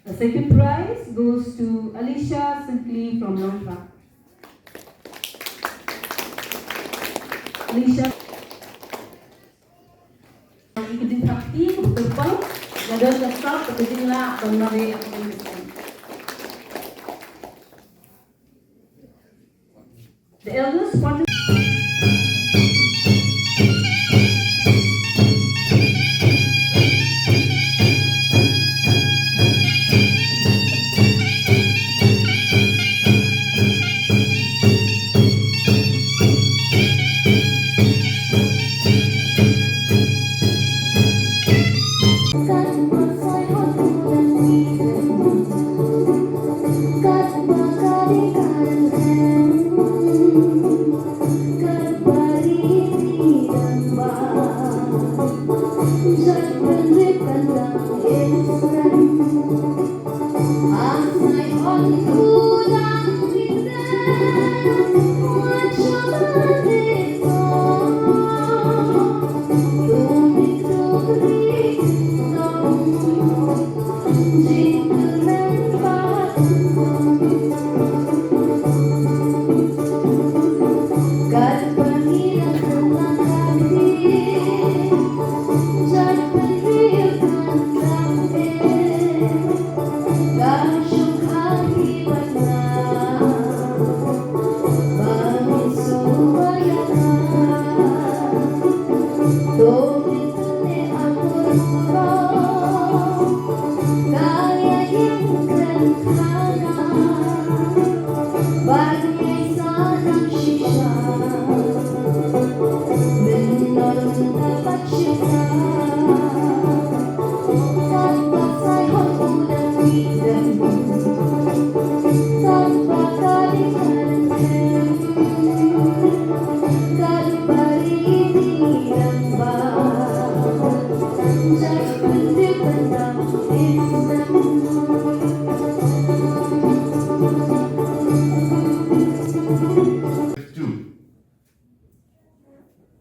The second prize goes to Alicia Simply from Longtra. Alicia, ikutin prakti betul-betul, gadon kesal ketujuhlah pemare akan disebut. The eldest participant.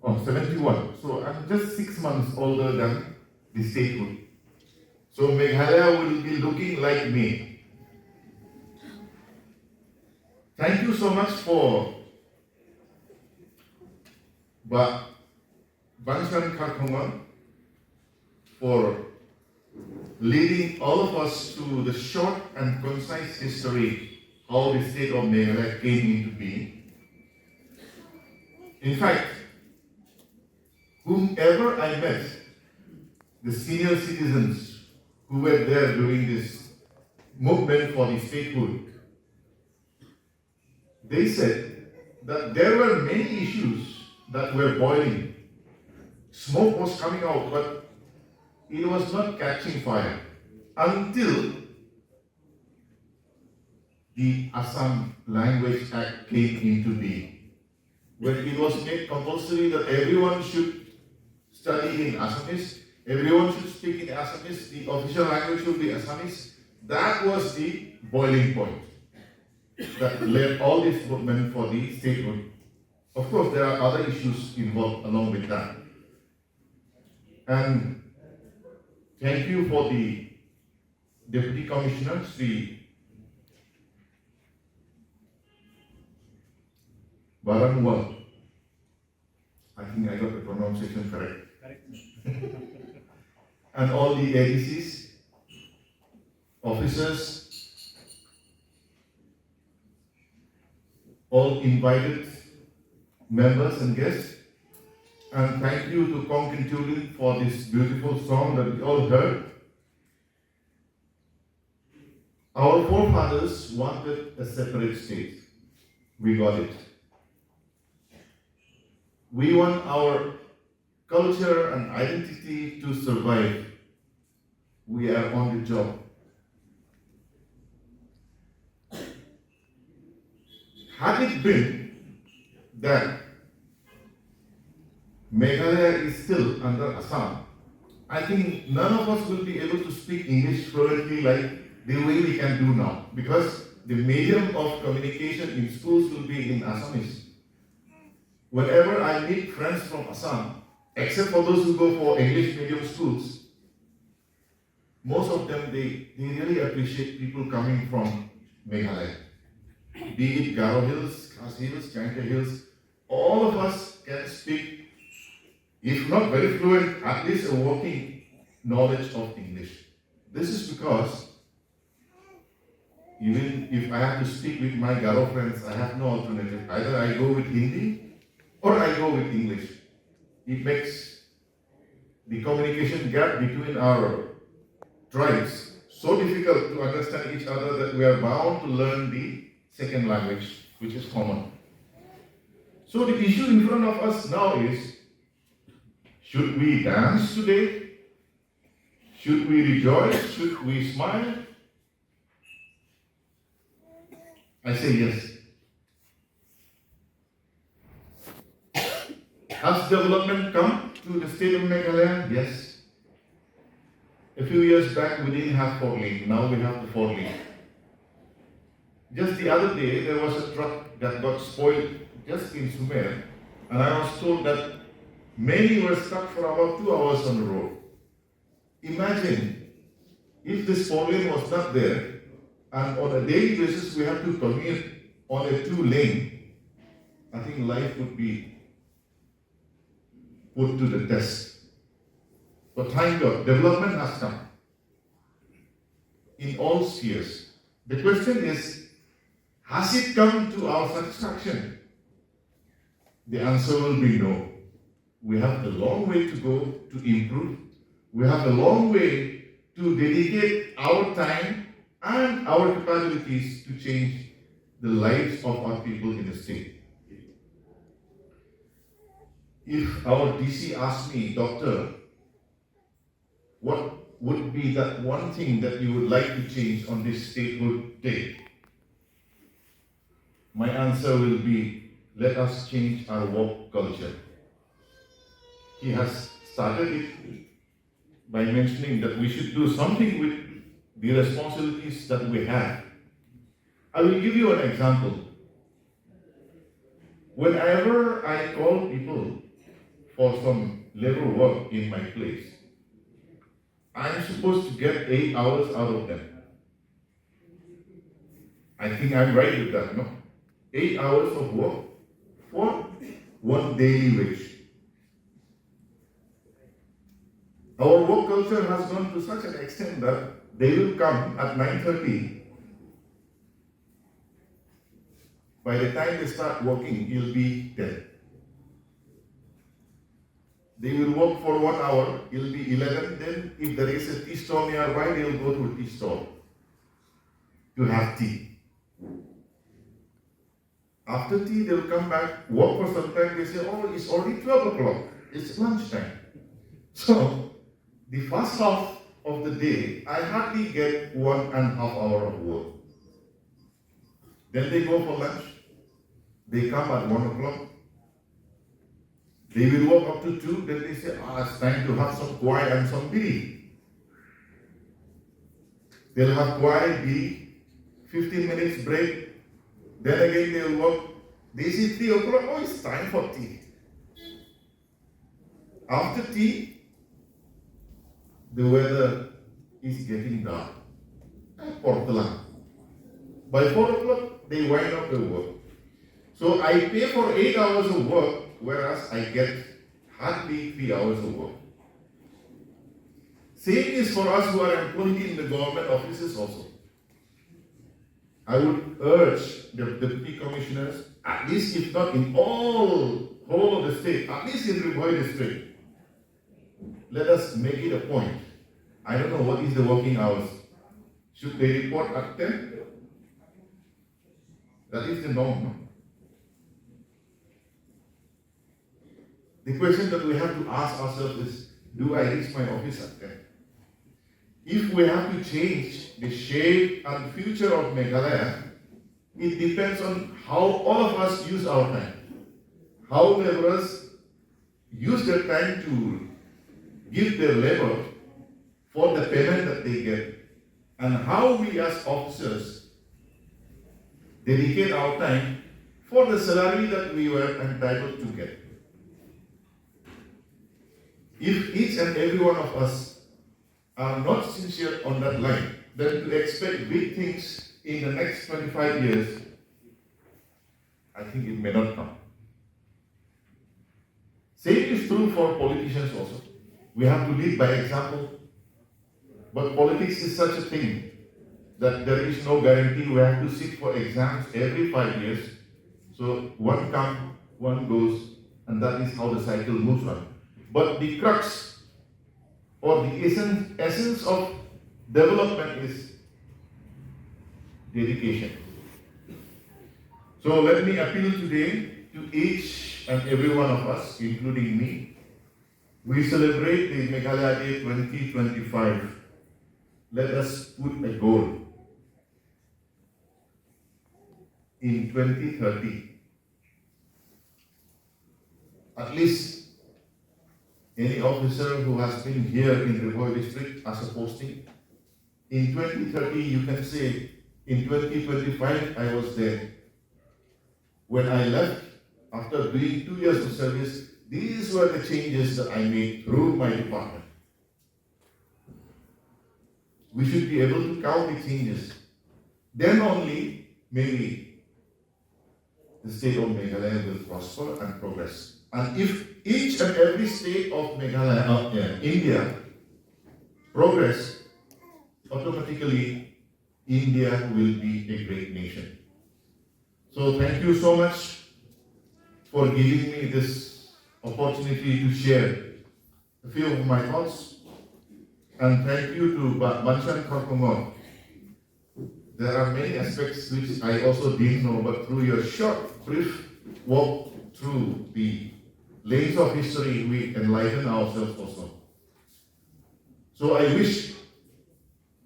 Oh, 71. So I'm just 6 months older than the statehood. So Meghalaya will be looking like me. Thank you so much for Banshan Karkongan for leading all of us to the short and concise history how the state of Meghalaya came into being. In fact, whomever I met, the senior citizens who were there during this movement for the statehood, they said that there were many issues that were boiling. Smoke was coming out, but it was not catching fire until the Assam Language Act came into being, when it was made compulsory that everyone should study in Assamese, everyone should speak in Assamese, the official language should be Assamese. That was the boiling point that led all this movement for the statehood. Of course, there are other issues involved along with that. And thank you for the Deputy Commissioner, Sri Baranwal. I think I got the pronunciation correct. And all the ADCs, officers, all invited members and guests. And thank you to Konkan children for this beautiful song that we all heard. Our forefathers wanted a separate state. We got it. We want our culture and identity to survive. We are on the job. Had it been that Meghalaya is still under Assam, I think none of us will be able to speak English fluently like the way we can do now, because the medium of communication in schools will be in Assamese. Whenever I meet friends from Assam, except for those who go for English medium schools, most of them, they really appreciate people coming from Meghalaya. Be it Garo Hills, Khas Hills, Chanka Hills, all of us can speak, if not very fluent, at least a working knowledge of English. This is because even if I have to speak with my Garo friends, I have no alternative. Either I go with Hindi or I go with English. It makes the communication gap between our tribes so difficult to understand each other that we are bound to learn the second language, which is common. So the issue in front of us now is, should we dance today? Should we rejoice? Should we smile? I say yes. Has development come to the state of Meghalaya? Yes. A few years back we didn't have 4-lane, now we have the 4-lane. Just the other day there was a truck that got spoiled just in Sumer, and I was told that many were stuck for about 2 hours on the road. Imagine if this 4-lane was not there, and on a daily basis we have to commute on a 2-lane, I think life would be put to the test. But thank God, development has come in all spheres. The question is, has it come to our satisfaction? The answer will be no. We have a long way to go to improve. We have a long way to dedicate our time and our capabilities to change the lives of our people in the state. If our DC asked me, Doctor, what would be that one thing that you would like to change on this statehood day? My answer will be, let us change our work culture. He has started it by mentioning that we should do something with the responsibilities that we have. I will give you an example. Whenever I call people for some labor work in my place, I'm supposed to get 8 hours out of them. I think I'm right with that, no? 8 hours of work for one daily wage. Our work culture has gone to such an extent that they will come at 9:30. By the time they start working, he'll be dead. They will work for 1 hour, it'll be 11. Then if there is a tea stall nearby, they'll go to a tea stall to have tea. After tea, they'll come back, work for some time. They say, oh, it's already 12 o'clock. It's lunchtime. So, the first half of the day, I hardly get 1.5 hours of work. Then they go for lunch. They come at 1 o'clock. They will work up to 2. Then they say, it's time to have some kwai and some biri. They'll have kwai, biri, 15 minutes break. Then again they will work. They see 3 o'clock, oh, it's time for tea. After tea, the weather is getting dark. By 4 o'clock, they wind up their work. So I pay for 8 hours of work, whereas I get hardly 3 hours of work. Same is for us who are employed in the government offices also. I would urge the Deputy Commissioners, at least if not in whole of the state, at least in Bhoi district, let us make it a point. I don't know what is the working hours. Should they report at 10? That is the norm, no? The question that we have to ask ourselves is, do I reach my office at 10? If we have to change the shape and future of Meghalaya, it depends on how all of us use our time. How laborers use their time to give their labor for the payment that they get, and how we as officers dedicate our time for the salary that we were entitled to get. If each and every one of us are not sincere on that line, then to expect big things in the next 25 years, I think it may not come. Same is true for politicians also. We have to lead by example. But politics is such a thing that there is no guarantee. We have to sit for exams every 5 years. So one comes, one goes, and that is how the cycle moves on. But the crux or the essence of development is dedication. So let me appeal today to each and every one of us, including me. We celebrate the Meghalaya Day 2025. Let us put a goal in 2030. At least any officer who has been here in the Bhoi district as a posting, in 2030 you can say, in 2025 I was there. When I left, after doing 2 years of service, these were the changes that I made through my department. We should be able to count the changes. Then only, maybe, the state of Meghalaya will prosper and progress. And if each and every state of Meghalaya, India, progress, automatically, India will be a great nation. So thank you so much for giving me this opportunity to share a few of my thoughts. And thank you to Banshan Korkumor. There are many aspects which I also didn't know, but through your short, brief walk through the lanes of history, we enlighten ourselves also. So I wish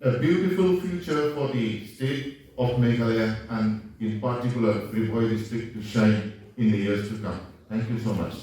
a beautiful future for the state of Meghalaya and in particular Bhoi district to shine in the years to come. Thank you so much.